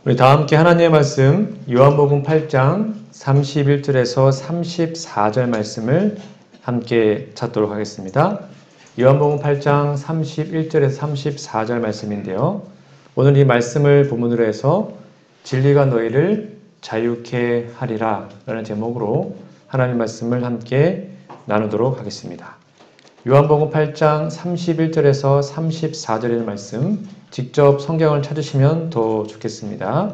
우리 다 함께 하나님의 말씀 요한복음 8장 31절에서 34절 말씀을 함께 찾도록 하겠습니다. 요한복음 8장 31절에서 34절 말씀인데요. 오늘 이 말씀을 본문으로 해서 진리가 너희를 자유케 하리라 라는 제목으로 하나님의 말씀을 함께 나누도록 하겠습니다. 요한복음 8장 31절에서 34절의 말씀 직접 성경을 찾으시면 더 좋겠습니다.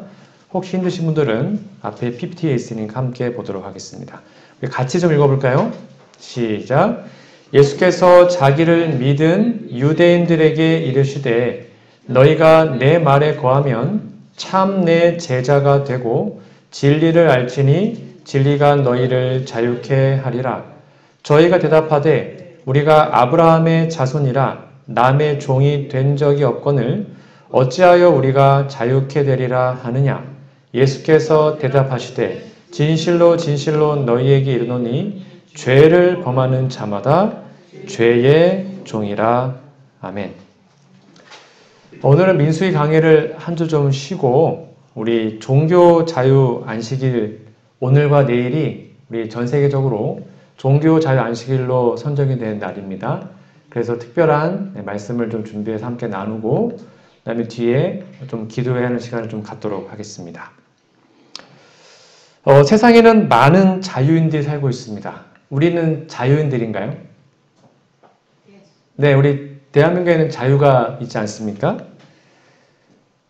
혹시 힘드신 분들은 앞에 PPT에 있으니까 함께 보도록 하겠습니다. 우리 같이 좀 읽어볼까요? 시작! 예수께서 자기를 믿은 유대인들에게 이르시되 너희가 내 말에 거하면 참 내 제자가 되고 진리를 알지니 진리가 너희를 자유케 하리라. 저희가 대답하되 우리가 아브라함의 자손이라 남의 종이 된 적이 없거늘 어찌하여 우리가 자유케 되리라 하느냐. 예수께서 대답하시되 진실로 진실로 너희에게 이르노니 죄를 범하는 자마다 죄의 종이라. 아멘. 오늘은 민수기 강해를 한 주 좀 쉬고 우리 종교 자유 안식일 오늘과 내일이 우리 전 세계적으로 종교 자유 안식일로 선정이 된 날입니다. 그래서 특별한 말씀을 좀 준비해서 함께 나누고 그다음에 뒤에 좀 기도해야 하는 시간을 좀 갖도록 하겠습니다. 세상에는 많은 자유인들이 살고 있습니다. 우리는 자유인들인가요? 네, 우리 대한민국에는 자유가 있지 않습니까?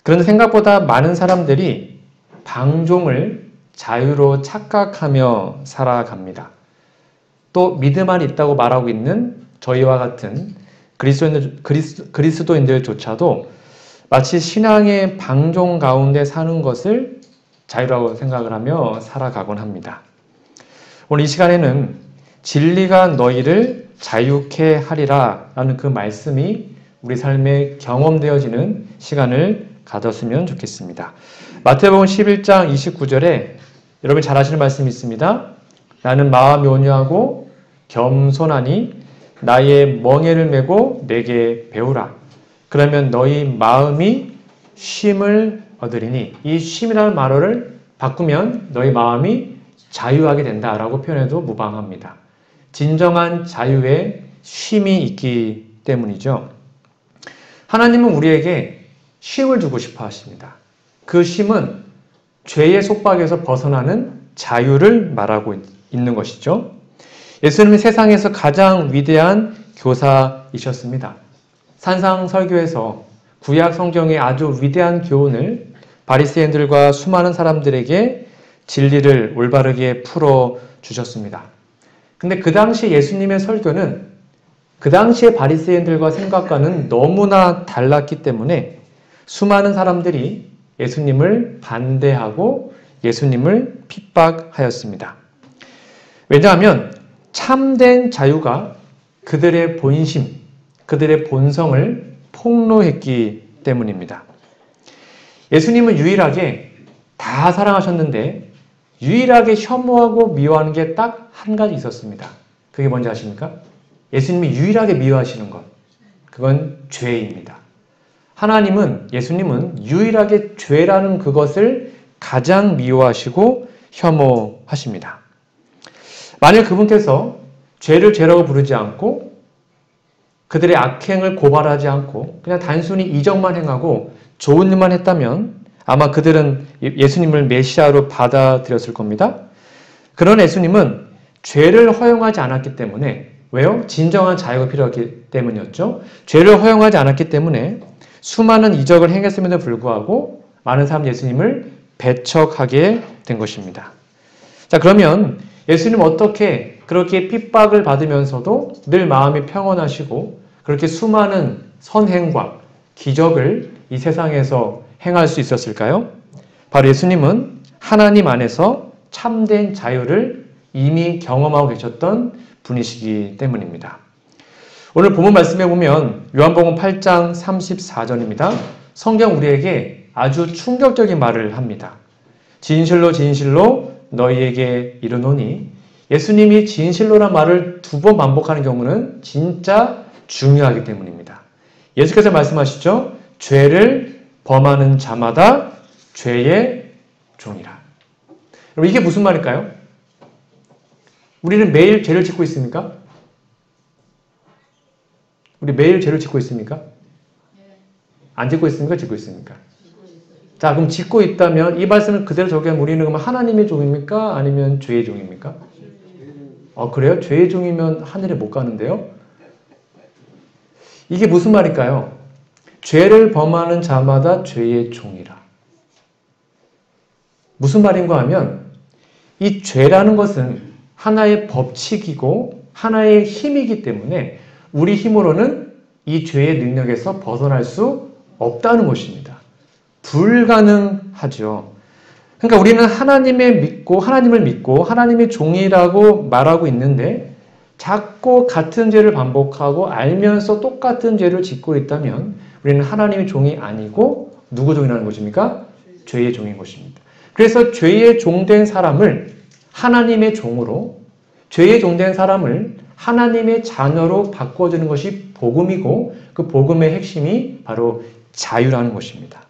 그런데 생각보다 많은 사람들이 방종을 자유로 착각하며 살아갑니다. 또 믿음 안에 있다고 말하고 있는 저희와 같은 그리스도인들조차도 마치 신앙의 방종 가운데 사는 것을 자유라고 생각을 하며 살아가곤 합니다. 오늘 이 시간에는 진리가 너희를 자유케 하리라 라는 그 말씀이 우리 삶에 경험되어지는 시간을 가졌으면 좋겠습니다. 마태복음 11장 29절에 여러분 잘 아시는 말씀이 있습니다. 나는 마음이 온유하고 겸손하니 나의 멍에를 메고 내게 배우라. 그러면 너희 마음이 쉼을 얻으리니, 이 쉼이라는 말어를 바꾸면 너희 마음이 자유하게 된다라고 표현해도 무방합니다. 진정한 자유에 쉼이 있기 때문이죠. 하나님은 우리에게 쉼을 주고 싶어 하십니다. 그 쉼은 죄의 속박에서 벗어나는 자유를 말하고 있는 것이죠. 예수님은 세상에서 가장 위대한 교사이셨습니다. 산상설교에서 구약 성경의 아주 위대한 교훈을 바리새인들과 수많은 사람들에게 진리를 올바르게 풀어 주셨습니다. 근데 그 당시 예수님의 설교는 그 당시의 바리새인들과 생각과는 너무나 달랐기 때문에 수많은 사람들이 예수님을 반대하고 예수님을 핍박하였습니다. 왜냐하면 참된 자유가 그들의 본심, 그들의 본성을 폭로했기 때문입니다. 예수님은 유일하게 다 사랑하셨는데 유일하게 혐오하고 미워하는 게 딱 한 가지 있었습니다. 그게 뭔지 아십니까? 예수님이 유일하게 미워하시는 것, 그건 죄입니다. 예수님은 유일하게 죄라는 그것을 가장 미워하시고 혐오하십니다. 만일 그분께서 죄를 죄라고 부르지 않고 그들의 악행을 고발하지 않고 그냥 단순히 이적만 행하고 좋은 일만 했다면 아마 그들은 예수님을 메시아로 받아들였을 겁니다. 그런 예수님은 죄를 허용하지 않았기 때문에, 왜요? 진정한 자유가 필요하기 때문이었죠. 죄를 허용하지 않았기 때문에 수많은 이적을 행했음에도 불구하고 많은 사람들이 예수님을 배척하게 된 것입니다. 자, 그러면 예수님은 어떻게 그렇게 핍박을 받으면서도 늘 마음이 평온하시고 그렇게 수많은 선행과 기적을 이 세상에서 행할 수 있었을까요? 바로 예수님은 하나님 안에서 참된 자유를 이미 경험하고 계셨던 분이시기 때문입니다. 오늘 본문 말씀에 보면 요한복음 8장 34절입니다. 성경 우리에게 아주 충격적인 말을 합니다. 진실로 진실로 너희에게 이르노니, 예수님이 진실로란 말을 2번 반복하는 경우는 진짜 중요하기 때문입니다. 예수께서 말씀하시죠. 죄를 범하는 자마다 죄의 종이라. 여러분 이게 무슨 말일까요? 우리는 매일 죄를 짓고 있습니까? 우리 매일 죄를 짓고 있습니까? 안 짓고 있습니까? 짓고 있습니까? 자, 그럼 짓고 있다면 이 말씀을 그대로 적용하면 우리는 그러면 하나님의 종입니까? 아니면 죄의 종입니까? 그래요? 죄의 종이면 하늘에 못 가는데요? 이게 무슨 말일까요? 죄를 범하는 자마다 죄의 종이라. 무슨 말인가 하면 이 죄라는 것은 하나의 법칙이고 하나의 힘이기 때문에 우리 힘으로는 이 죄의 능력에서 벗어날 수 없다는 것입니다. 불가능하죠. 그러니까 우리는 하나님을 믿고 하나님의 종이라고 말하고 있는데 자꾸 같은 죄를 반복하고 알면서 똑같은 죄를 짓고 있다면 우리는 하나님의 종이 아니고 누구 종이라는 것입니까? 죄의 종인 것입니다. 그래서 죄의 종된 사람을 하나님의 종으로, 죄의 종된 사람을 하나님의 자녀로 바꿔주는 것이 복음이고 그 복음의 핵심이 바로 자유라는 것입니다.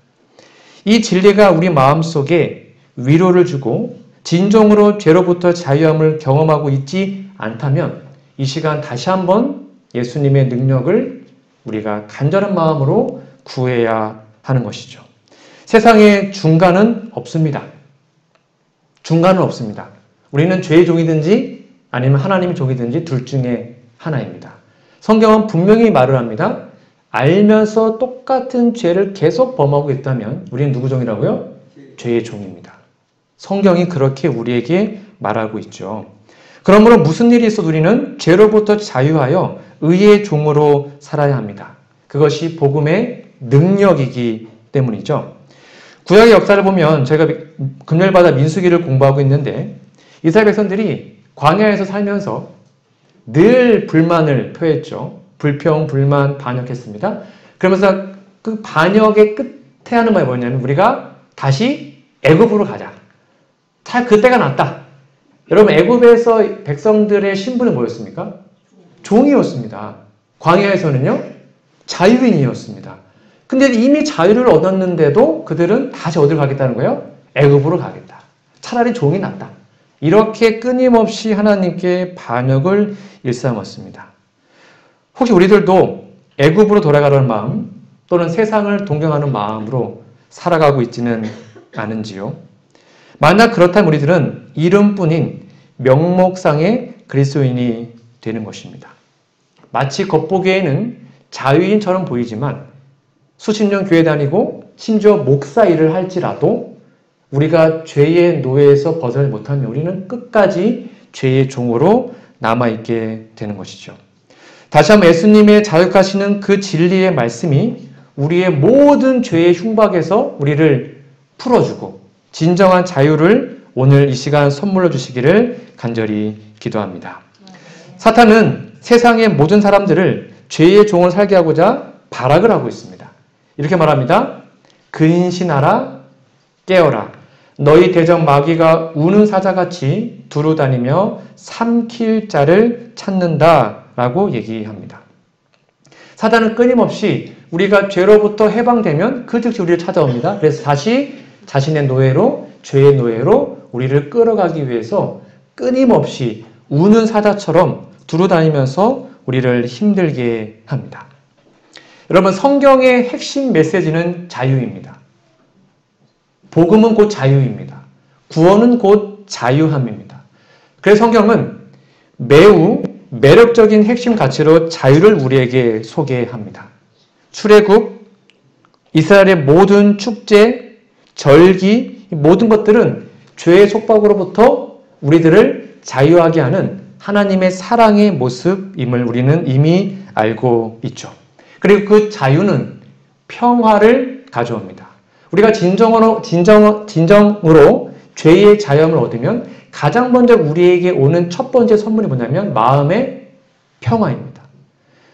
이 진리가 우리 마음속에 위로를 주고 진정으로 죄로부터 자유함을 경험하고 있지 않다면 이 시간 다시 한번 예수님의 능력을 우리가 간절한 마음으로 구해야 하는 것이죠. 세상에 중간은 없습니다. 중간은 없습니다. 우리는 죄의 종이든지 아니면 하나님의 종이든지 둘 중에 하나입니다. 성경은 분명히 말을 합니다. 알면서 똑같은 죄를 계속 범하고 있다면 우리는 누구 종이라고요? 죄의 종입니다. 성경이 그렇게 우리에게 말하고 있죠. 그러므로 무슨 일이 있어도 우리는 죄로부터 자유하여 의의 종으로 살아야 합니다. 그것이 복음의 능력이기 때문이죠. 구약의 역사를 보면 저희가 금요일마다 민수기를 공부하고 있는데 이스라엘 백성들이 광야에서 살면서 늘 불만을 표했죠. 불평, 불만, 반역했습니다. 그러면서 그 반역의 끝에 하는 말이 뭐냐면 우리가 다시 애굽으로 가자. 그때가 낫다. 여러분 애굽에서 백성들의 신분은 뭐였습니까? 종이었습니다. 광야에서는요 자유인이었습니다. 근데 이미 자유를 얻었는데도 그들은 다시 어디로 가겠다는 거예요? 애굽으로 가겠다. 차라리 종이 낫다. 이렇게 끊임없이 하나님께 반역을 일삼았습니다. 혹시 우리들도 애굽으로 돌아가려는 마음 또는 세상을 동경하는 마음으로 살아가고 있지는 않은지요? 만약 그렇다면 우리들은 이름뿐인 명목상의 그리스도인이 되는 것입니다. 마치 겉보기에는 자유인처럼 보이지만 수십 년 교회 다니고 심지어 목사 일을 할지라도 우리가 죄의 노예에서 벗어나지 못하면 우리는 끝까지 죄의 종으로 남아있게 되는 것이죠. 다시 한번 예수님의 자유하시는 그 진리의 말씀이 우리의 모든 죄의 흉박에서 우리를 풀어주고 진정한 자유를 오늘 이 시간 선물로 주시기를 간절히 기도합니다. 사탄은 세상의 모든 사람들을 죄의 종을 살게 하고자 발악을 하고 있습니다. 이렇게 말합니다. 근신하라 깨어라. 너희 대적 마귀가 우는 사자같이 두루다니며 삼킬 자를 찾는다라고 얘기합니다. 사단은 끊임없이 우리가 죄로부터 해방되면 그 즉시 우리를 찾아옵니다. 그래서 다시 자신의 노예로, 죄의 노예로 우리를 끌어가기 위해서 끊임없이 우는 사자처럼 두루다니면서 우리를 힘들게 합니다. 여러분, 성경의 핵심 메시지는 자유입니다. 복음은 곧 자유입니다. 구원은 곧 자유함입니다. 그래서 성경은 매우 매력적인 핵심 가치로 자유를 우리에게 소개합니다. 출애굽, 이스라엘의 모든 축제, 절기, 모든 것들은 죄의 속박으로부터 우리들을 자유하게 하는 하나님의 사랑의 모습임을 우리는 이미 알고 있죠. 그리고 그 자유는 평화를 가져옵니다. 우리가 진정으로 죄의 자유함을 얻으면 가장 먼저 우리에게 오는 첫 번째 선물이 뭐냐면 마음의 평화입니다.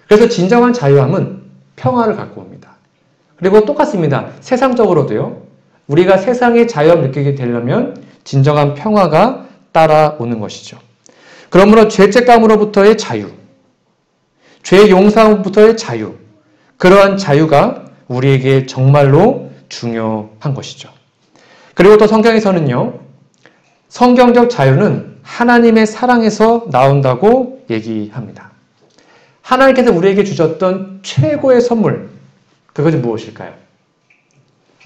그래서 진정한 자유함은 평화를 갖고 옵니다. 그리고 똑같습니다. 세상적으로도요. 우리가 세상의 자유함을 느끼게 되려면 진정한 평화가 따라오는 것이죠. 그러므로 죄책감으로부터의 자유, 죄 용서로부터의 자유, 그러한 자유가 우리에게 정말로 중요한 것이죠. 그리고 또 성경에서는요, 성경적 자유는 하나님의 사랑에서 나온다고 얘기합니다. 하나님께서 우리에게 주셨던 최고의 선물, 그것은 무엇일까요?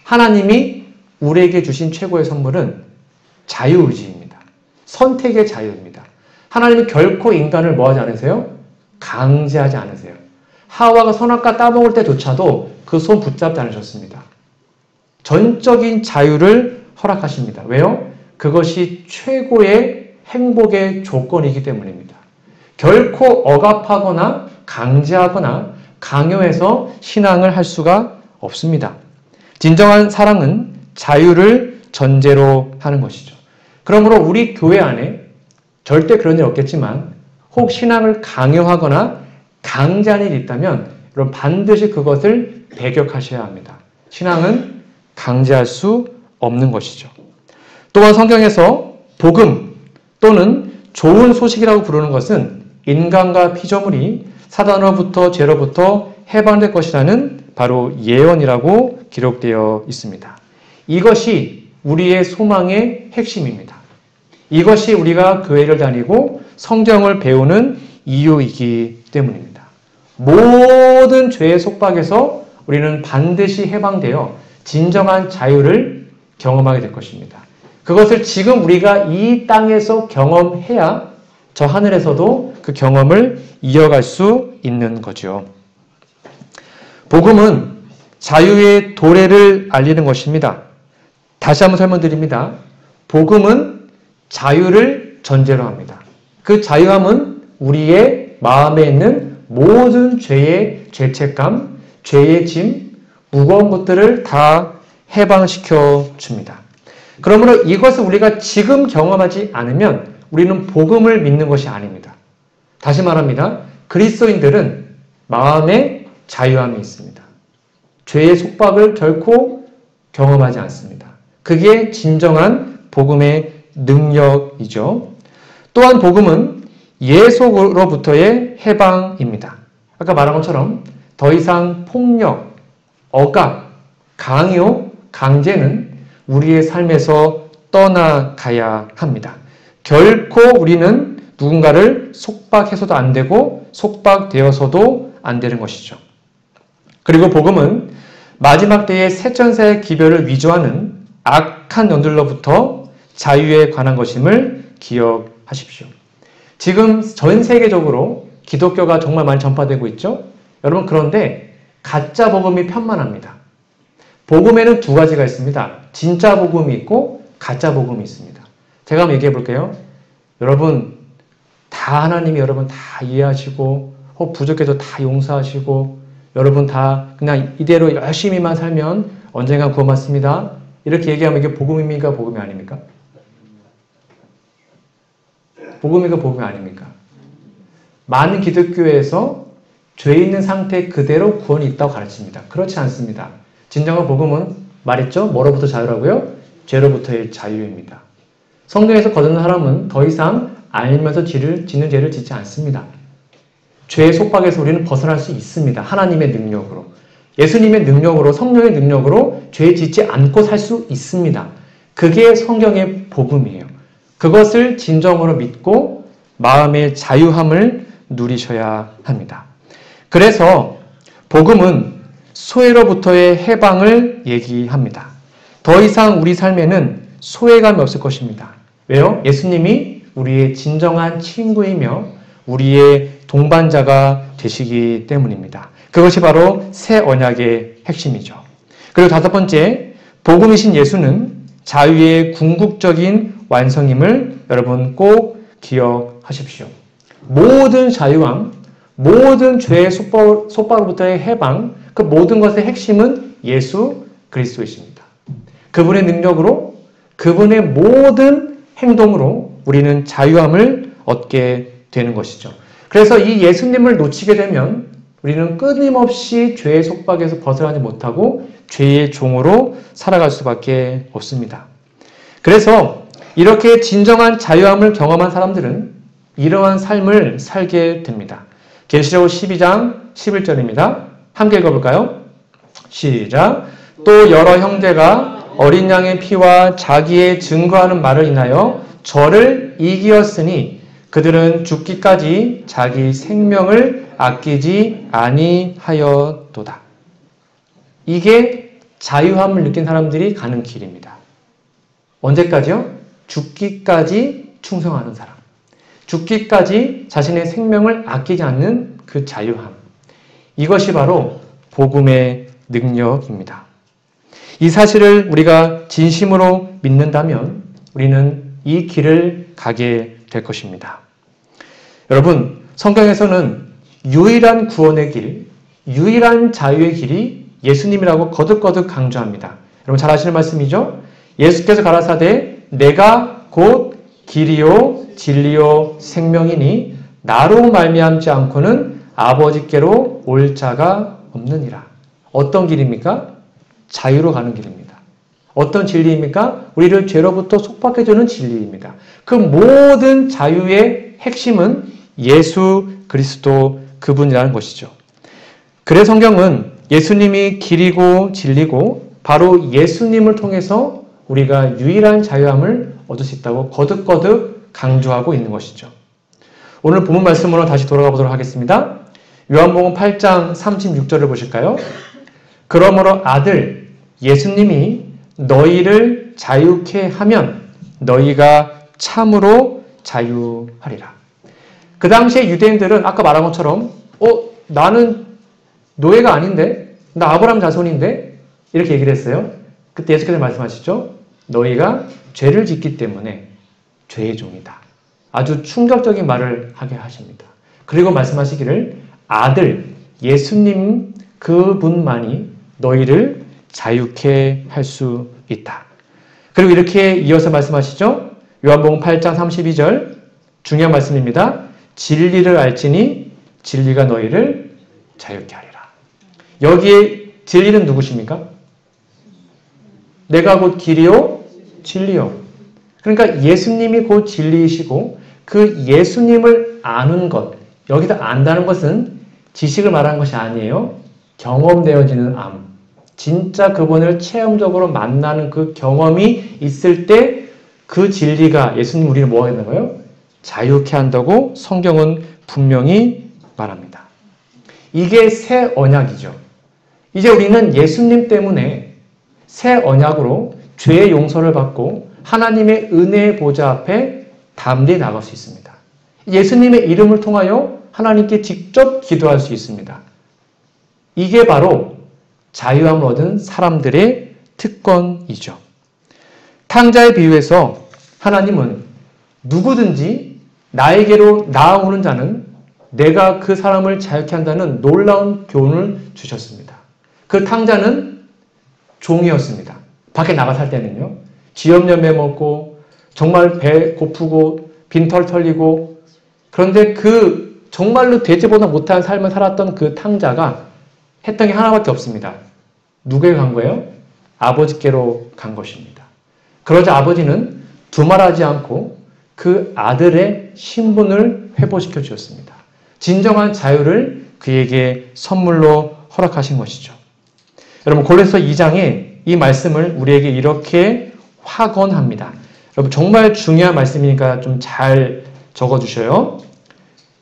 하나님이 우리에게 주신 최고의 선물은 자유의지입니다. 선택의 자유입니다. 하나님이 결코 인간을 뭐하지 않으세요? 강제하지 않으세요. 하와가 선악과 따먹을 때조차도 그 손 붙잡지 않으셨습니다. 전적인 자유를 허락하십니다. 왜요? 그것이 최고의 행복의 조건이기 때문입니다. 결코 억압하거나 강제하거나 강요해서 신앙을 할 수가 없습니다. 진정한 사랑은 자유를 전제로 하는 것이죠. 그러므로 우리 교회 안에 절대 그런 일 없겠지만 혹 신앙을 강요하거나 강제하는 일이 있다면 여러분 반드시 그것을 배격하셔야 합니다. 신앙은 강제할 수 없는 것이죠. 또한 성경에서 복음 또는 좋은 소식이라고 부르는 것은 인간과 피조물이 사단으로부터 죄로부터 해방될 것이라는 바로 예언이라고 기록되어 있습니다. 이것이 우리의 소망의 핵심입니다. 이것이 우리가 교회를 다니고 성경을 배우는 이유이기 때문입니다. 모든 죄의 속박에서 우리는 반드시 해방되어 진정한 자유를 경험하게 될 것입니다. 그것을 지금 우리가 이 땅에서 경험해야 저 하늘에서도 그 경험을 이어갈 수 있는 거죠. 복음은 자유의 도래를 알리는 것입니다. 다시 한번 설명드립니다. 복음은 자유를 전제로 합니다. 그 자유함은 우리의 마음에 있는 모든 죄의 죄책감, 죄의 짐, 무거운 것들을 다 해방시켜 줍니다. 그러므로 이것을 우리가 지금 경험하지 않으면 우리는 복음을 믿는 것이 아닙니다. 다시 말합니다. 그리스도인들은 마음에 자유함이 있습니다. 죄의 속박을 결코 경험하지 않습니다. 그게 진정한 복음의 능력이죠. 또한 복음은 예속으로부터의 해방입니다. 아까 말한 것처럼 더 이상 폭력, 억압, 강요, 강제는 우리의 삶에서 떠나가야 합니다. 결코 우리는 누군가를 속박해서도 안 되고 속박되어서도 안 되는 것이죠. 그리고 복음은 마지막 때의 새 천사의 기별을 위조하는 악한 영들로부터 자유에 관한 것임을 기억하십시오. 지금 전 세계적으로 기독교가 정말 많이 전파되고 있죠. 여러분 그런데 가짜 복음이 편만합니다. 복음에는 두 가지가 있습니다. 진짜 복음이 있고 가짜 복음이 있습니다. 제가 한번 얘기해 볼게요. 여러분 다 하나님이 여러분 다 이해하시고 혹 부족해도 다 용서하시고 여러분 다 그냥 이대로 열심히만 살면 언젠가 구원받습니다. 이렇게 얘기하면 이게 복음입니까? 복음이 아닙니까? 복음이가 복음이 아닙니까? 많은 기독교에서 죄 있는 상태 그대로 구원이 있다고 가르칩니다. 그렇지 않습니다. 진정한 복음은 말했죠? 뭐로부터 자유라고요? 죄로부터의 자유입니다. 성경에서 거듭난 사람은 더 이상 알면서 짓는 죄를 짓지 않습니다. 죄의 속박에서 우리는 벗어날 수 있습니다. 하나님의 능력으로. 예수님의 능력으로, 성령의 능력으로 죄 짓지 않고 살 수 있습니다. 그게 성경의 복음이에요. 그것을 진정으로 믿고 마음의 자유함을 누리셔야 합니다. 그래서 복음은 소외로부터의 해방을 얘기합니다. 더 이상 우리 삶에는 소외감이 없을 것입니다. 왜요? 예수님이 우리의 진정한 친구이며 우리의 동반자가 되시기 때문입니다. 그것이 바로 새 언약의 핵심이죠. 그리고 다섯 번째, 복음이신 예수는 자유의 궁극적인 완성임을 여러분 꼭 기억하십시오. 모든 자유함, 모든 죄의 속박으로부터의 해방, 그 모든 것의 핵심은 예수 그리스도이십니다. 그분의 능력으로, 그분의 모든 행동으로 우리는 자유함을 얻게 되는 것이죠. 그래서 이 예수님을 놓치게 되면 우리는 끊임없이 죄의 속박에서 벗어나지 못하고 죄의 종으로 살아갈 수밖에 없습니다. 그래서 이렇게 진정한 자유함을 경험한 사람들은 이러한 삶을 살게 됩니다. 계시록 12장 11절입니다. 함께 읽어볼까요? 시작. 또 여러 형제가 어린 양의 피와 자기의 증거하는 말을 인하여 저를 이기었으니 그들은 죽기까지 자기 생명을 아끼지 아니하였도다. 이게 자유함을 느낀 사람들이 가는 길입니다. 언제까지요? 죽기까지 충성하는 사람. 죽기까지 자신의 생명을 아끼지 않는 그 자유함. 이것이 바로 복음의 능력입니다. 이 사실을 우리가 진심으로 믿는다면 우리는 이 길을 가게 될 것입니다. 여러분, 성경에서는 유일한 구원의 길, 유일한 자유의 길이 예수님이라고 거듭거듭 강조합니다. 여러분 잘 아시는 말씀이죠? 예수께서 가라사대 내가 곧 길이요 진리요 생명이니 나로 말미암지 않고는 아버지께로 올 자가 없느니라. 어떤 길입니까? 자유로 가는 길입니다. 어떤 진리입니까? 우리를 죄로부터 속박해주는 진리입니다. 그 모든 자유의 핵심은 예수 그리스도 그분이라는 것이죠. 그래서 성경은 예수님이 길이고 진리고 바로 예수님을 통해서 우리가 유일한 자유함을 얻을 수 있다고 거듭거듭 강조하고 있는 것이죠. 오늘 본문 말씀으로 다시 돌아가 보도록 하겠습니다. 요한복음 8장 36절을 보실까요? 그러므로 아들 예수님이 너희를 자유케 하면 너희가 참으로 자유하리라. 그 당시에 유대인들은 아까 말한 것처럼 나는 노예가 아닌데? 나 아브라함 자손인데? 이렇게 얘기를 했어요. 그때 예수께서 말씀하시죠. 너희가 죄를 짓기 때문에 죄의 종이다. 아주 충격적인 말을 하게 하십니다. 그리고 말씀하시기를 아들 예수님 그분만이 너희를 자유케 할 수 있다. 그리고 이렇게 이어서 말씀하시죠. 요한복음 8장 32절 중요한 말씀입니다. 진리를 알지니 진리가 너희를 자유케 하리라. 여기에 진리는 누구십니까? 내가 곧 길이요 진리요. 그러니까 예수님이 곧 진리이시고 그 예수님을 아는 것, 여기서 안다는 것은 지식을 말하는 것이 아니에요. 경험되어지는 암. 진짜 그분을 체험적으로 만나는 그 경험이 있을 때 그 진리가 예수님 우리를 뭐 하는 거예요? 자유케 한다고 성경은 분명히 말합니다. 이게 새 언약이죠. 이제 우리는 예수님 때문에 새 언약으로 죄의 용서를 받고 하나님의 은혜의 보좌 앞에 담대히 나갈 수 있습니다. 예수님의 이름을 통하여 하나님께 직접 기도할 수 있습니다. 이게 바로 자유함을 얻은 사람들의 특권이죠. 탕자의 비유에서 하나님은 누구든지 나에게로 나아오는 자는 내가 그 사람을 자유케 한다는 놀라운 교훈을 주셨습니다. 그 탕자는 종이었습니다. 밖에 나가 살 때는요. 쥐염염해 먹고 정말 배 고프고 빈털 털리고 그런데 그 정말로 돼지보다 못한 삶을 살았던 그 탕자가 했던 게 하나밖에 없습니다. 누구에게 간 거예요? 아버지께로 간 것입니다. 그러자 아버지는 두말하지 않고 그 아들의 신분을 회복시켜 주었습니다. 진정한 자유를 그에게 선물로 허락하신 것이죠. 여러분 골로새 2장에 이 말씀을 우리에게 이렇게 확언합니다. 여러분 정말 중요한 말씀이니까 좀 잘 적어주셔요.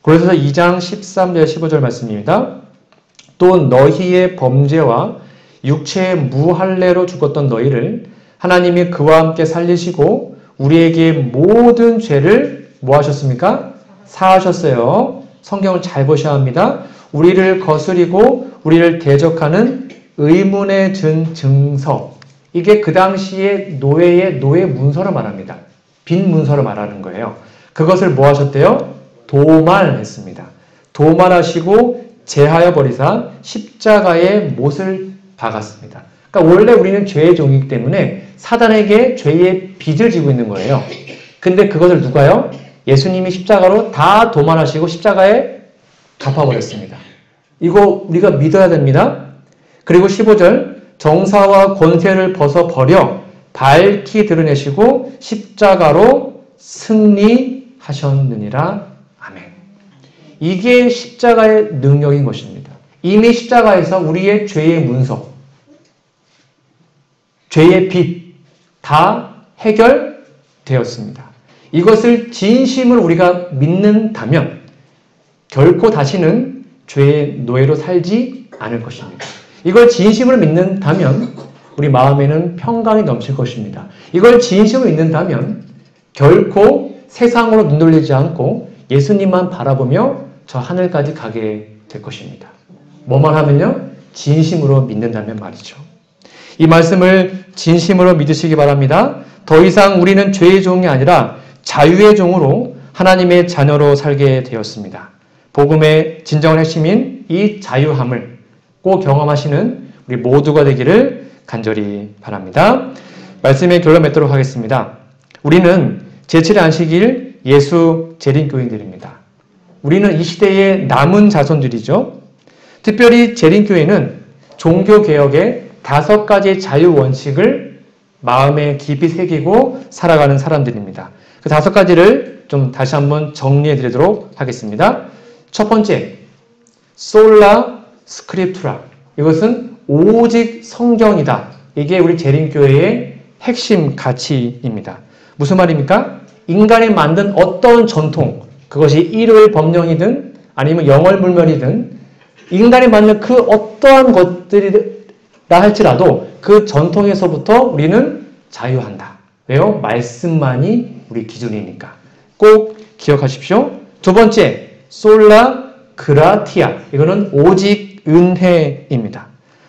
골로새 2장 13절 15절 말씀입니다. 또 너희의 범죄와 육체의 무할례로 죽었던 너희를 하나님이 그와 함께 살리시고 우리에게 모든 죄를 뭐 하셨습니까? 사하셨어요. 성경을 잘 보셔야 합니다. 우리를 거스리고 우리를 대적하는 의문의 증서. 이게 그 당시에 노예의 노예 문서를 말합니다. 빈 문서를 말하는 거예요. 그것을 뭐 하셨대요? 도말했습니다. 도말하시고 제하여 버리사 십자가에 못을 박았습니다. 그러니까 원래 우리는 죄의 종이기 때문에 사단에게 죄의 빚을 지고 있는 거예요. 근데 그것을 누가요? 예수님이 십자가로 다 도말하시고 십자가에 갚아버렸습니다. 이거 우리가 믿어야 됩니다. 그리고 15절 정사와 권세를 벗어버려 밝히 드러내시고 십자가로 승리하셨느니라. 아멘. 이게 십자가의 능력인 것입니다. 이미 십자가에서 우리의 죄의 문서, 죄의 빚, 다 해결되었습니다. 이것을 진심으로 우리가 믿는다면 결코 다시는 죄의 노예로 살지 않을 것입니다. 이걸 진심으로 믿는다면 우리 마음에는 평강이 넘칠 것입니다. 이걸 진심으로 믿는다면 결코 세상으로 눈 돌리지 않고 예수님만 바라보며 저 하늘까지 가게 될 것입니다. 뭐만 하면요? 진심으로 믿는다면 말이죠. 이 말씀을 진심으로 믿으시기 바랍니다. 더 이상 우리는 죄의 종이 아니라 자유의 종으로 하나님의 자녀로 살게 되었습니다. 복음의 진정한 핵심인 이 자유함을 꼭 경험하시는 우리 모두가 되기를 간절히 바랍니다. 말씀의 결론 맺도록 하겠습니다. 우리는 제7의 안식일 예수 재림교인들입니다. 우리는 이 시대의 남은 자손들이죠. 특별히 재림교회는 종교개혁의 5가지 자유 원칙을 마음에 깊이 새기고 살아가는 사람들입니다. 그 5가지를 좀 다시 한번 정리해 드리도록 하겠습니다. 첫 번째, 솔라 스크립투라. 이것은 오직 성경이다. 이게 우리 재림교회의 핵심 가치입니다. 무슨 말입니까? 인간이 만든 어떤 전통, 그것이 일요일 법령이든 아니면 영월불면이든 인간이 만든 그 어떠한 것들이라 할지라도 그 전통에서부터 우리는 자유한다. 왜요? 말씀만이 우리 기준이니까. 꼭 기억하십시오. 두 번째, 솔라 그라티아. 이거는 오직 은혜입니다.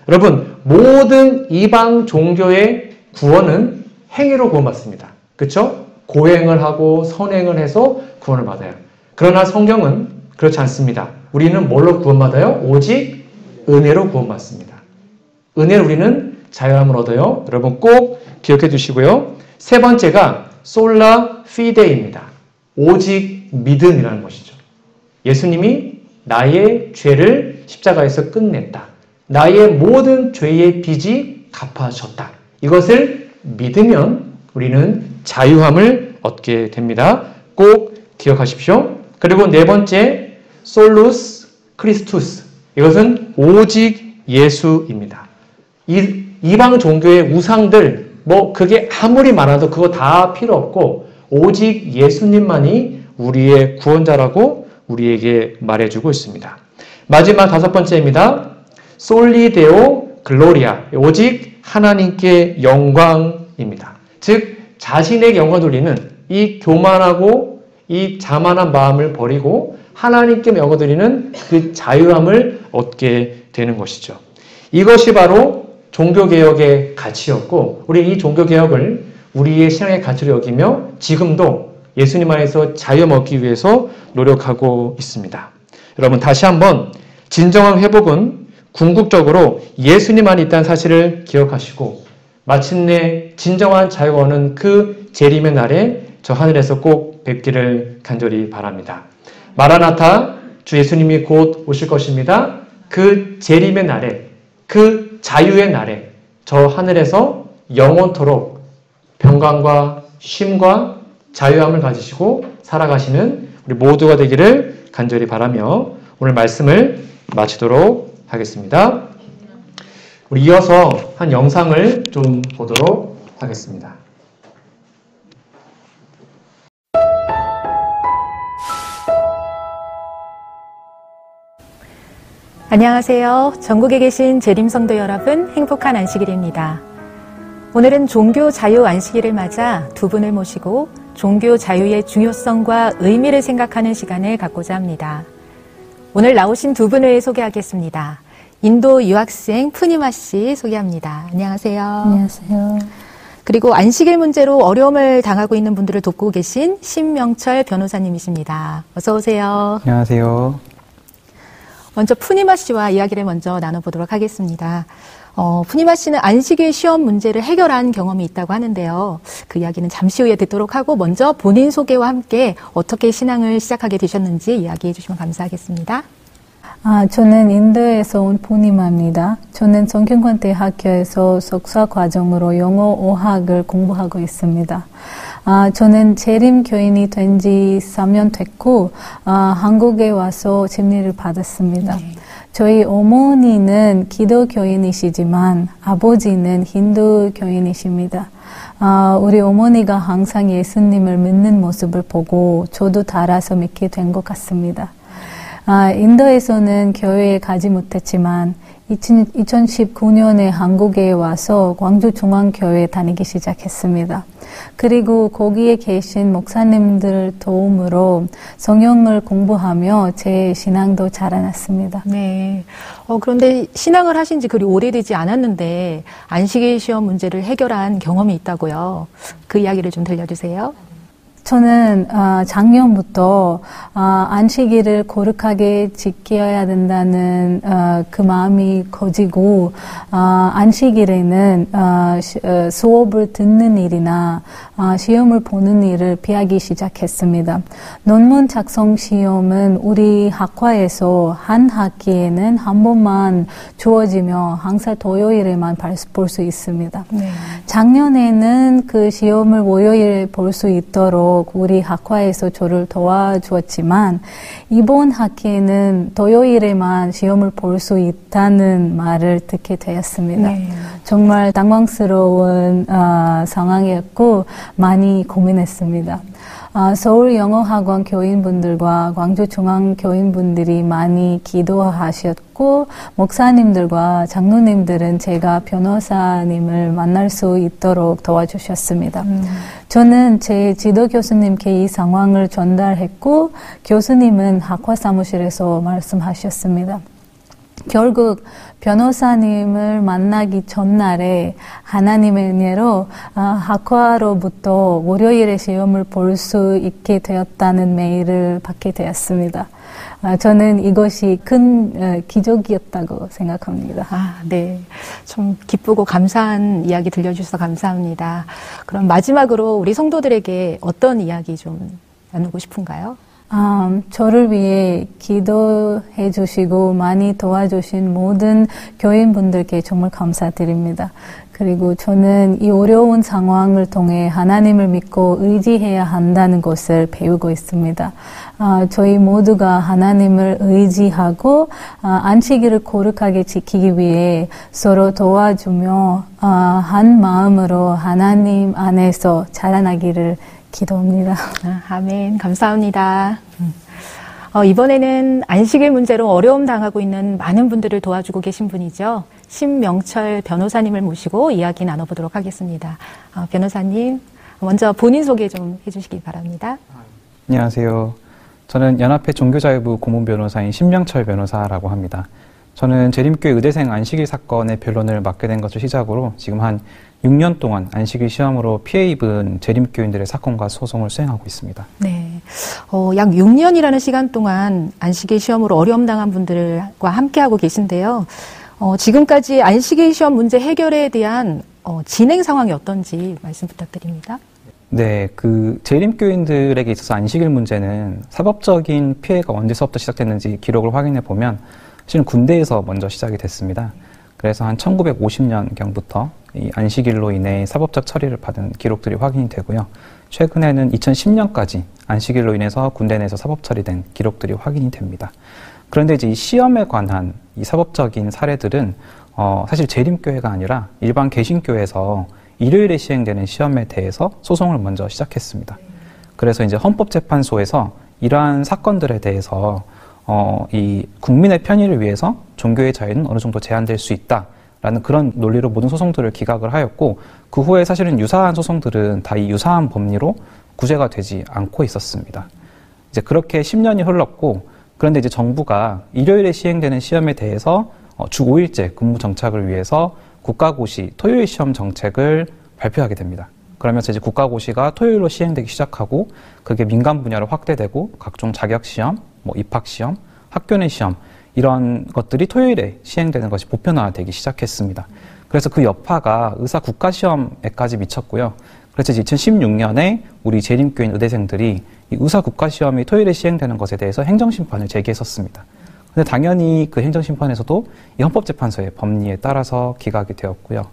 여러분, 모든 이방 종교의 구원은 행위로 구원받습니다. 그렇죠? 고행을 하고 선행을 해서 구원을 받아요. 그러나 성경은 그렇지 않습니다. 우리는 뭘로 구원받아요? 오직 은혜로 구원받습니다. 은혜로 우리는 자유함을 얻어요. 여러분 꼭 기억해 두시고요. 세 번째가 솔라 피데입니다. 오직 믿음이라는 것이죠. 예수님이 나의 죄를 십자가에서 끝냈다. 나의 모든 죄의 빚이 갚아졌다. 이것을 믿으면 우리는 자유함을 얻게 됩니다. 꼭 기억하십시오. 그리고 네 번째, 솔루스 크리스투스. 이것은 오직 예수입니다. 이방 종교의 우상들, 그게 아무리 많아도 그거 다 필요 없고 오직 예수님만이 우리의 구원자라고 우리에게 말해주고 있습니다. 마지막 5번째입니다. 솔리데오 글로리아. 오직 하나님께 영광입니다. 즉 자신에게 영광 돌리는 이 교만하고 이 자만한 마음을 버리고 하나님께 영광 돌리는 그 자유함을 얻게 되는 것이죠. 이것이 바로 종교개혁의 가치였고 우리 이 종교개혁을 우리의 신앙의 가치로 여기며 지금도 예수님 안에서 자유 얻기 위해서 노력하고 있습니다. 여러분 다시 한번 진정한 회복은 궁극적으로 예수님 안에 있다는 사실을 기억하시고 마침내 진정한 자유가 오는 그 재림의 날에 저 하늘에서 꼭 뵙기를 간절히 바랍니다. 마라나타, 주 예수님이 곧 오실 것입니다. 그 재림의 날에, 그 자유의 날에 저 하늘에서 영원토록 평강과 쉼과 자유함을 가지시고 살아가시는 우리 모두가 되기를 간절히 바라며 오늘 말씀을 마치도록 하겠습니다. 우리 이어서 한 영상을 좀 보도록 하겠습니다. 안녕하세요. 전국에 계신 재림성도 여러분, 행복한 안식일입니다. 오늘은 종교 자유 안식일을 맞아 두 분을 모시고 종교 자유의 중요성과 의미를 생각하는 시간을 갖고자 합니다. 오늘 나오신 두 분을 소개하겠습니다. 인도 유학생 푸니마 씨 소개합니다. 안녕하세요. 안녕하세요. 그리고 안식일 문제로 어려움을 당하고 있는 분들을 돕고 계신 신명철 변호사님이십니다. 어서 오세요. 안녕하세요. 먼저 푸니마 씨와 이야기를 먼저 나눠보도록 하겠습니다. 푸니마 씨는 안식일 시험 문제를 해결한 경험이 있다고 하는데요. 그 이야기는 잠시 후에 듣도록 하고 먼저 본인 소개와 함께 어떻게 신앙을 시작하게 되셨는지 이야기해 주시면 감사하겠습니다. 저는 인도에서 온 푸니마입니다. 저는 정경권대학교에서 석사 과정으로 영어 5학을 공부하고 있습니다. 저는 재림 교인이 된 지 3년 됐고 한국에 와서 집리를 받았습니다. 네. 저희 어머니는 기독교인이시지만 아버지는 힌두교인이십니다. 우리 어머니가 항상 예수님을 믿는 모습을 보고 저도 따라서 믿게 된 것 같습니다. 인도에서는 교회에 가지 못했지만 2019년에 한국에 와서 광주중앙교회 다니기 시작했습니다. 그리고 거기에 계신 목사님들 도움으로 성경을 공부하며 제 신앙도 자라났습니다. 네. 그런데 신앙을 하신 지 그리 오래되지 않았는데 안식일 시험 문제를 해결한 경험이 있다고요. 그 이야기를 좀 들려주세요. 저는 작년부터 안식일을 거룩하게 지켜야 된다는 그 마음이 커지고 안식일에는 수업을 듣는 일이나 시험을 보는 일을 피하기 시작했습니다. 논문 작성 시험은 우리 학과에서 한 학기에는 한 번만 주어지며 항상 토요일에만 볼 수 있습니다. 네. 작년에는 그 시험을 월요일에 볼 수 있도록 우리 학과에서 저를 도와주었지만 이번 학기에는 토요일에만 시험을 볼 수 있다는 말을 듣게 되었습니다. 네. 정말 당황스러운 상황이었고 많이 고민했습니다. 서울영어학원 교인분들과 광주중앙교인분들이 많이 기도하셨고 목사님들과 장로님들은 제가 변호사님을 만날 수 있도록 도와주셨습니다. 저는 제 지도교수님께 이 상황을 전달했고 교수님은 학과 사무실에서 말씀하셨습니다. 결국 변호사님을 만나기 전날에 하나님의 은혜로 학과로부터 월요일에 시험을 볼 수 있게 되었다는 메일을 받게 되었습니다. 저는 이것이 큰 기적이었다고 생각합니다. 네. 좀 기쁘고 감사한 이야기 들려주셔서 감사합니다. 그럼 마지막으로 우리 성도들에게 어떤 이야기 좀 나누고 싶은가요? 저를 위해 기도해 주시고 많이 도와주신 모든 교인분들께 정말 감사드립니다. 그리고 저는 이 어려운 상황을 통해 하나님을 믿고 의지해야 한다는 것을 배우고 있습니다. 저희 모두가 하나님을 의지하고 안식일을 거룩하게 지키기 위해 서로 도와주며 한 마음으로 하나님 안에서 자라나기를 기도합니다. 아멘. 감사합니다. 이번에는 안식일 문제로 어려움 당하고 있는 많은 분들을 도와주고 계신 분이죠. 신명철 변호사님을 모시고 이야기 나눠보도록 하겠습니다. 변호사님, 먼저 본인 소개 좀 해주시기 바랍니다. 안녕하세요. 저는 연합회 종교자유부 고문변호사인 신명철 변호사라고 합니다. 저는 재림교회 의대생 안식일 사건의 변론을 맡게 된 것을 시작으로 지금 한 6년 동안 안식일 시험으로 피해 입은 재림교인들의 사건과 소송을 수행하고 있습니다. 네, 약 6년이라는 시간 동안 안식일 시험으로 어려움 당한 분들과 함께하고 계신데요. 지금까지 안식일 시험 문제 해결에 대한 진행 상황이 어떤지 말씀 부탁드립니다. 네, 그 재림교인들에게 있어서 안식일 문제는 사법적인 피해가 언제서부터 시작됐는지 기록을 확인해 보면 실은 군대에서 먼저 시작이 됐습니다. 그래서 한 1950년경부터 이 안식일로 인해 사법적 처리를 받은 기록들이 확인이 되고요. 최근에는 2010년까지 안식일로 인해서 군대 내에서 사법 처리된 기록들이 확인이 됩니다. 그런데 이제 이 시험에 관한 이 사법적인 사례들은 사실 재림교회가 아니라 일반 개신교에서 일요일에 시행되는 시험에 대해서 소송을 먼저 시작했습니다. 그래서 이제 헌법재판소에서 이러한 사건들에 대해서 이 국민의 편의를 위해서 종교의 자유는 어느 정도 제한될 수 있다라는 그런 논리로 모든 소송들을 기각을 하였고, 그 후에 사실은 유사한 소송들은 다 이 유사한 법리로 구제가 되지 않고 있었습니다. 이제 그렇게 10년이 흘렀고, 그런데 이제 정부가 일요일에 시행되는 시험에 대해서 주 5일제 근무 정착을 위해서 국가고시 토요일 시험 정책을 발표하게 됩니다. 그러면서 이제 국가고시가 토요일로 시행되기 시작하고, 그게 민간 분야로 확대되고 각종 자격시험, 입학시험, 학교 내 시험 이런 것들이 토요일에 시행되는 것이 보편화되기 시작했습니다. 그래서 그 여파가 의사 국가시험에까지 미쳤고요. 그래서 2016년에 우리 재림교인 의대생들이 이 의사 국가시험이 토요일에 시행되는 것에 대해서 행정심판을 제기했었습니다. 근데 당연히 그 행정심판에서도 이 헌법재판소의 법리에 따라서 기각이 되었고요.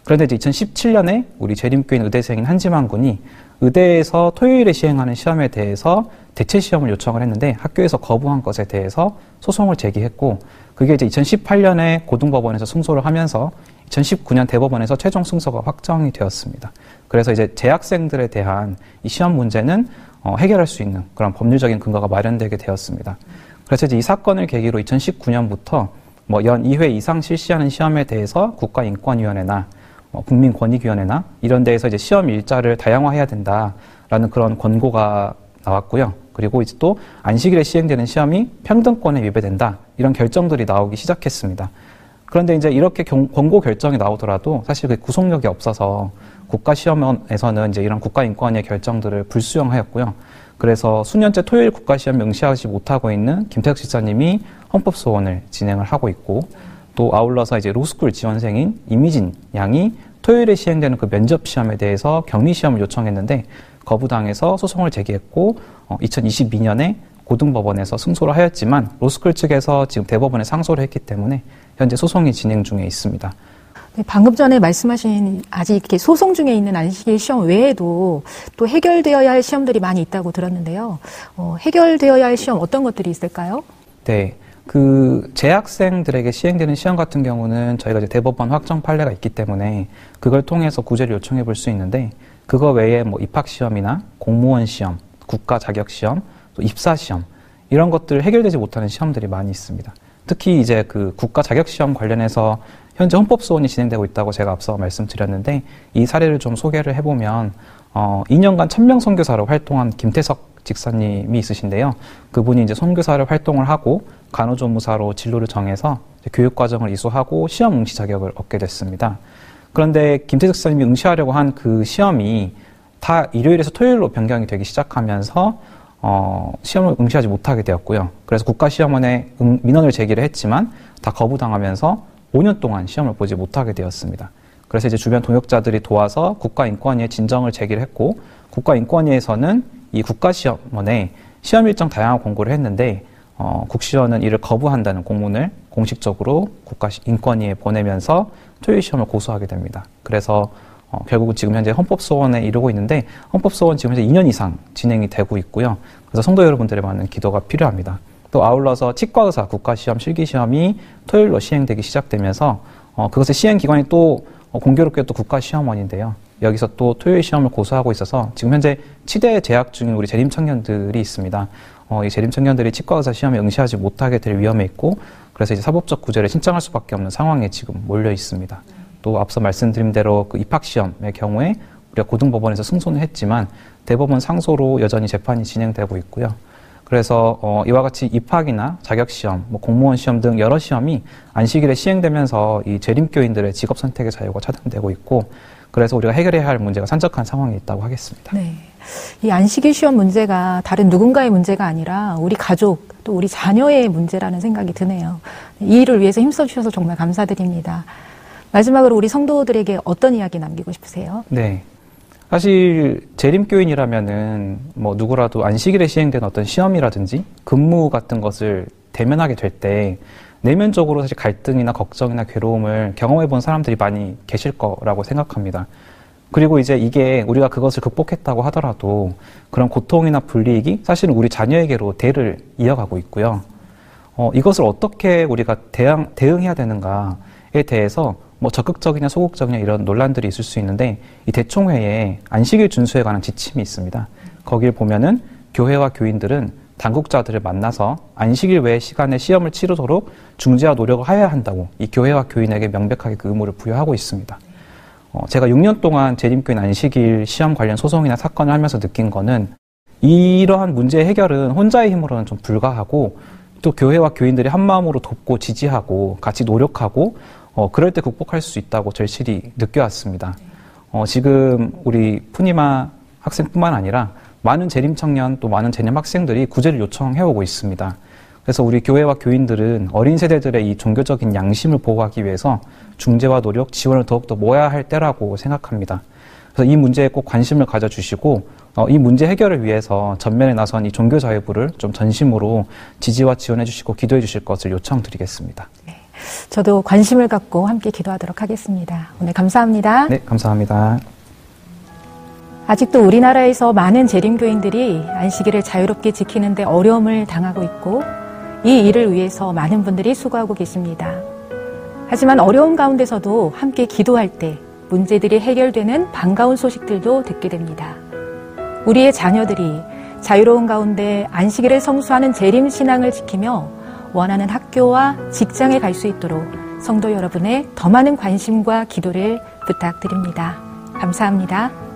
그런데 이제 2017년에 우리 재림교인 의대생인 한지만 군이 의대에서 토요일에 시행하는 시험에 대해서 대체 시험을 요청을 했는데 학교에서 거부한 것에 대해서 소송을 제기했고 그게 이제 2018년에 고등법원에서 승소를 하면서 2019년 대법원에서 최종 승소가 확정이 되었습니다. 그래서 이제 재학생들에 대한 이 시험 문제는 해결할 수 있는 그런 법률적인 근거가 마련되게 되었습니다. 그래서 이제 이 사건을 계기로 2019년부터 연 2회 이상 실시하는 시험에 대해서 국가인권위원회나 국민권익위원회나 이런 데에서 이제 시험 일자를 다양화해야 된다라는 그런 권고가 나왔고요. 그리고 이제 또 안식일에 시행되는 시험이 평등권에 위배된다 이런 결정들이 나오기 시작했습니다. 그런데 이제 이렇게 권고 결정이 나오더라도 사실 그 구속력이 없어서 국가시험원에서는 이제 이런 국가인권위의 결정들을 불수용하였고요. 그래서 수년째 토요일 국가시험 명시하지 못하고 있는 김태석 집사님이 헌법소원을 진행을 하고 있고 또 아울러서 이제 로스쿨 지원생인 이미진 양이 토요일에 시행되는 그 면접 시험에 대해서 격리 시험을 요청했는데 거부당해서 소송을 제기했고 2022년에 고등법원에서 승소를 하였지만 로스쿨 측에서 지금 대법원에 상소를 했기 때문에 현재 소송이 진행 중에 있습니다. 네, 방금 전에 말씀하신 아직 이렇게 소송 중에 있는 안식일 시험 외에도 또 해결되어야 할 시험들이 많이 있다고 들었는데요. 해결되어야 할 시험 어떤 것들이 있을까요? 네. 그 재학생들에게 시행되는 시험 같은 경우는 저희가 이제 대법원 확정 판례가 있기 때문에 그걸 통해서 구제를 요청해 볼 수 있는데 그거 외에 입학 시험이나 공무원 시험, 국가 자격 시험, 또 입사 시험 이런 것들 해결되지 못하는 시험들이 많이 있습니다. 특히 이제 그 국가 자격 시험 관련해서 현재 헌법소원이 진행되고 있다고 제가 앞서 말씀드렸는데 이 사례를 좀 소개를 해보면 2년간 천명 선교사로 활동한 김태석 직사님이 있으신데요. 그분이 이제 선교사를 활동을 하고 간호조무사로 진로를 정해서 교육과정을 이수하고 시험 응시 자격을 얻게 됐습니다. 그런데 김태석 직사님이 응시하려고 한 그 시험이 다 일요일에서 토요일로 변경이 되기 시작하면서 시험을 응시하지 못하게 되었고요. 그래서 국가시험원에 민원을 제기를 했지만 다 거부당하면서 5년 동안 시험을 보지 못하게 되었습니다. 그래서 이제 주변 동역자들이 도와서 국가인권위에 진정을 제기를 했고 국가인권위에서는 이 국가시험원에 시험 일정 다양한 권고를 했는데 국시원은 이를 거부한다는 공문을 공식적으로 국가인권위에 보내면서 토요일 시험을 고수하게 됩니다. 그래서 결국은 지금 현재 헌법소원에 이르고 있는데 헌법소원 지금 현재 2년 이상 진행이 되고 있고요. 그래서 성도 여러분들의 많은 기도가 필요합니다. 또 아울러서 치과의사 국가시험 실기시험이 토요일로 시행되기 시작되면서 그것의 시행기관이 또 공교롭게 또 국가시험원인데요. 여기서 또 토요일 시험을 고수하고 있어서 지금 현재 치대에 재학 중인 우리 재림청년들이 있습니다. 이 재림청년들이 치과의사 시험에 응시하지 못하게 될 위험에 있고 그래서 이제 사법적 구제를 신청할 수밖에 없는 상황에 지금 몰려 있습니다. 또 앞서 말씀드린 대로 그 입학시험의 경우에 우리가 고등법원에서 승소는 했지만 대법원 상소로 여전히 재판이 진행되고 있고요. 그래서 이와 같이 입학이나 자격시험, 공무원 시험 등 여러 시험이 안식일에 시행되면서 이 재림교인들의 직업 선택의 자유가 차단되고 있고 그래서 우리가 해결해야 할 문제가 산적한 상황에 있다고 하겠습니다. 네. 이 안식일 시험 문제가 다른 누군가의 문제가 아니라 우리 가족 또 우리 자녀의 문제라는 생각이 드네요. 이 일을 위해서 힘써주셔서 정말 감사드립니다. 마지막으로 우리 성도들에게 어떤 이야기 남기고 싶으세요? 네. 사실 재림교인이라면은 누구라도 안식일에 시행된 어떤 시험이라든지 근무 같은 것을 대면하게 될 때 내면적으로 사실 갈등이나 걱정이나 괴로움을 경험해 본 사람들이 많이 계실 거라고 생각합니다. 그리고 이제 이게 우리가 그것을 극복했다고 하더라도 그런 고통이나 불이익이 사실은 우리 자녀에게로 대를 이어가고 있고요. 이것을 어떻게 우리가 대응해야 되는가에 대해서 적극적이냐 소극적이냐 이런 논란들이 있을 수 있는데 이 대총회에 안식일 준수에 관한 지침이 있습니다. 거길 보면은 교회와 교인들은 당국자들을 만나서 안식일 외의 시간에 시험을 치르도록 중재와 노력을 해야 한다고 이 교회와 교인에게 명백하게 그 의무를 부여하고 있습니다. 제가 6년 동안 재림교인 안식일 시험 관련 소송이나 사건을 하면서 느낀 거는 이러한 문제 해결은 혼자의 힘으로는 좀 불가하고 또 교회와 교인들이 한마음으로 돕고 지지하고 같이 노력하고 그럴 때 극복할 수 있다고 절실히 느껴왔습니다. 지금 우리 푸니마 학생뿐만 아니라 많은 재림청년 또 많은 재림 학생들이 구제를 요청해오고 있습니다. 그래서 우리 교회와 교인들은 어린 세대들의 이 종교적인 양심을 보호하기 위해서 중재와 노력, 지원을 더욱더 모아야 할 때라고 생각합니다. 그래서 이 문제에 꼭 관심을 가져주시고 이 문제 해결을 위해서 전면에 나선 이 종교자유부를 좀 전심으로 지지와 지원해 주시고 기도해 주실 것을 요청드리겠습니다. 네, 저도 관심을 갖고 함께 기도하도록 하겠습니다. 오늘 감사합니다. 네, 감사합니다. 아직도 우리나라에서 많은 재림교인들이 안식일을 자유롭게 지키는데 어려움을 당하고 있고 이 일을 위해서 많은 분들이 수고하고 계십니다. 하지만 어려움 가운데서도 함께 기도할 때 문제들이 해결되는 반가운 소식들도 듣게 됩니다. 우리의 자녀들이 자유로운 가운데 안식일을 성수하는 재림 신앙을 지키며 원하는 학교와 직장에 갈 수 있도록 성도 여러분의 더 많은 관심과 기도를 부탁드립니다. 감사합니다.